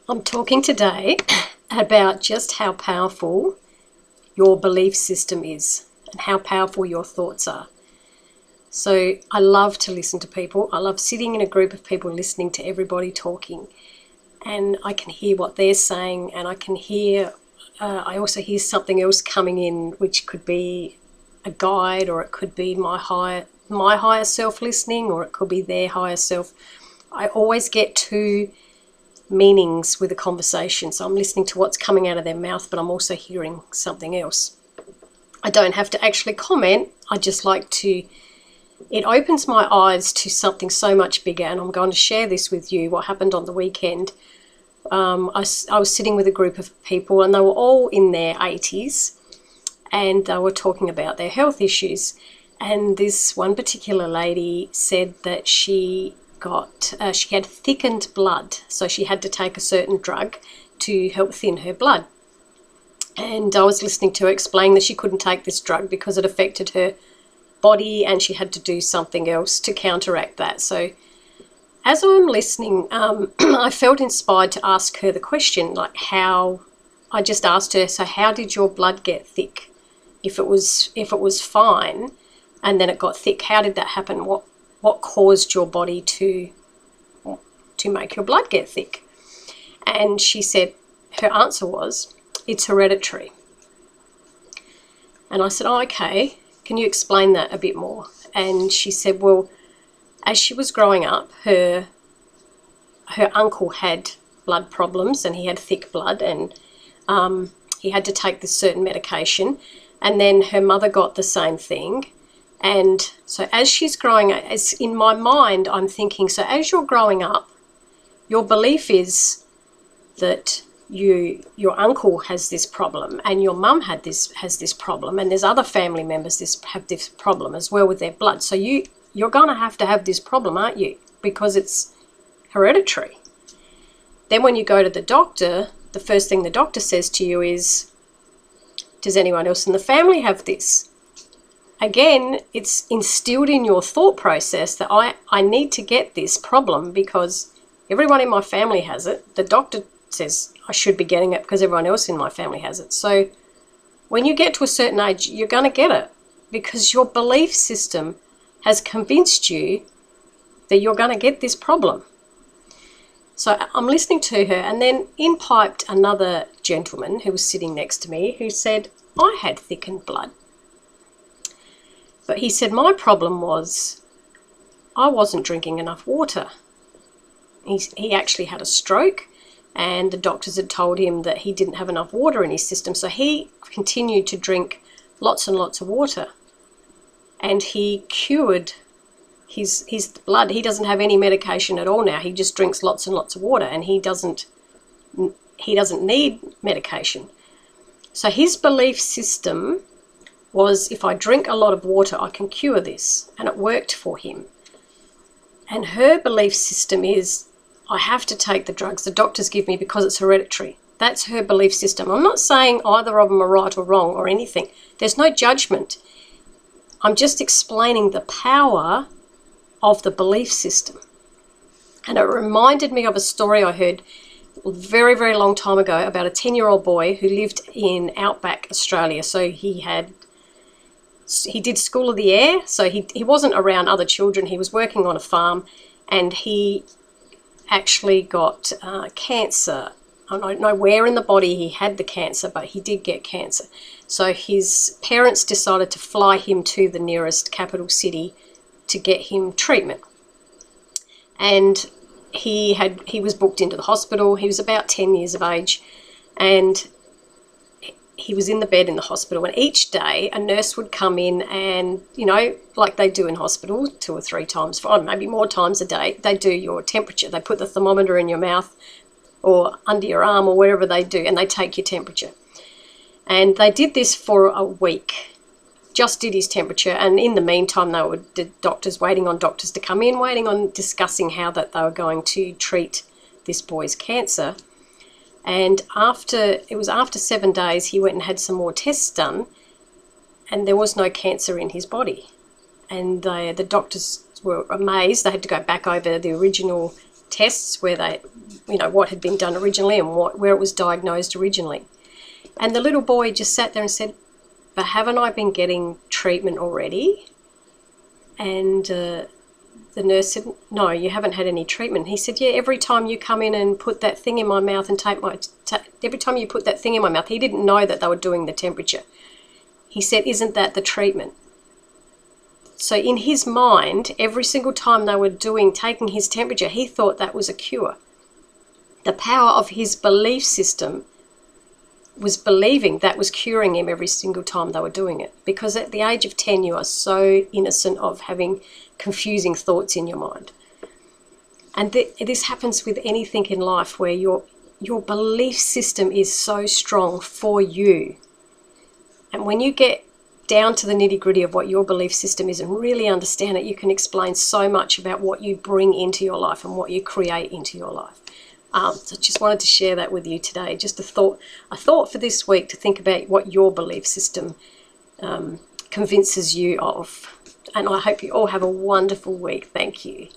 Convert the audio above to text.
I'm talking today about just how powerful your belief system is and how powerful your thoughts are. So I love to listen to people. I love sitting in a group of people listening to everybody talking, and I can hear what they're saying, and I can hear, I also hear something else coming in, which could be a guide, or it could be my higher self listening, or it could be their higher self. I always get two meanings with a conversation. So I'm listening to what's coming out of their mouth, but I'm also hearing something else. I don't have to actually comment. I just like to, it opens my eyes to something so much bigger. And I'm going to share this with you, what happened on the weekend. I was sitting with a group of people, and they were all in their 80s, and they were talking about their health issues. And this one particular lady said that she had thickened blood, so she had to take a certain drug to help thin her blood. And I was listening to her explain that she couldn't take this drug because it affected her body, and she had to do something else to counteract that. So as I'm listening, I felt inspired to ask her the question, like I just asked her, so how did your blood get thick? If it was fine and then it got thick, how did that happen? What caused your body to make your blood get thick? And she said, her answer was, it's hereditary. And I said, oh, okay, can you explain that a bit more? And she said, well, as she was growing up, her uncle had blood problems, and he had thick blood, and he had to take this certain medication, and then her mother got the same thing. And so as she's growing up, as in my mind, I'm thinking, so as you're growing up, your belief is that your uncle has this problem, and your mum has this problem, and there's other family members have this problem as well with their blood. So you're going to have this problem, aren't you? Because it's hereditary. Then when you go to the doctor, the first thing the doctor says to you is, does anyone else in the family have this? Again, it's instilled in your thought process that I need to get this problem because everyone in my family has it. The doctor says I should be getting it because everyone else in my family has it. So when you get to a certain age, you're going to get it because your belief system has convinced you that you're going to get this problem. So I'm listening to her, and then in piped another gentleman who was sitting next to me who said, I had thickened blood. But he said, my problem was I wasn't drinking enough water. He actually had a stroke, and the doctors had told him that he didn't have enough water in his system. So he continued to drink lots and lots of water, and he cured his blood. He doesn't have any medication at all now. He just drinks lots and lots of water, and he doesn't need medication. So his belief system was, if I drink a lot of water, I can cure this, and it worked for him. And her belief system is, I have to take the drugs the doctors give me because it's hereditary. That's her belief system. I'm not saying either of them are right or wrong or anything. There's no judgment. I'm just explaining the power of the belief system. And it reminded me of a story I heard a very, very long time ago about a 10-year-old boy who lived in outback Australia. So he did School of the Air, so he wasn't around other children. He was working on a farm, and he actually got cancer. I don't know where in the body he had the cancer, but he did get cancer. So his parents decided to fly him to the nearest capital city to get him treatment. And he was booked into the hospital. He was about 10 years of age, and he was in the bed in the hospital, and each day a nurse would come in and, like they do in hospital 2 or 3 times, maybe more times a day, they do your temperature. They put the thermometer in your mouth or under your arm or wherever they do, and they take your temperature. And they did this for a week, just did his temperature, and in the meantime the doctors waiting on doctors to come in, waiting on discussing how that they were going to treat this boy's cancer. And after 7 days, he went and had some more tests done, and there was no cancer in his body. And the doctors were amazed. They had to go back over the original tests where you know, what had been done originally and where it was diagnosed originally. And the little boy just sat there and said, but haven't I been getting treatment already? And the nurse said, no, you haven't had any treatment. He said, yeah, every time you come in and put that thing in my mouth and every time you put that thing in my mouth, he didn't know that they were doing the temperature. He said, isn't that the treatment? So in his mind, every single time they were taking his temperature, he thought that was a cure. The power of his belief system was believing that was curing him every single time they were doing it. Because at the age of 10, you are so innocent of having confusing thoughts in your mind. And this happens with anything in life where your belief system is so strong for you. And when you get down to the nitty-gritty of what your belief system is and really understand it, you can explain so much about what you bring into your life and what you create into your life. So I just wanted to share that with you today. Just a thought for this week to think about what your belief system convinces you of. And I hope you all have a wonderful week. Thank you.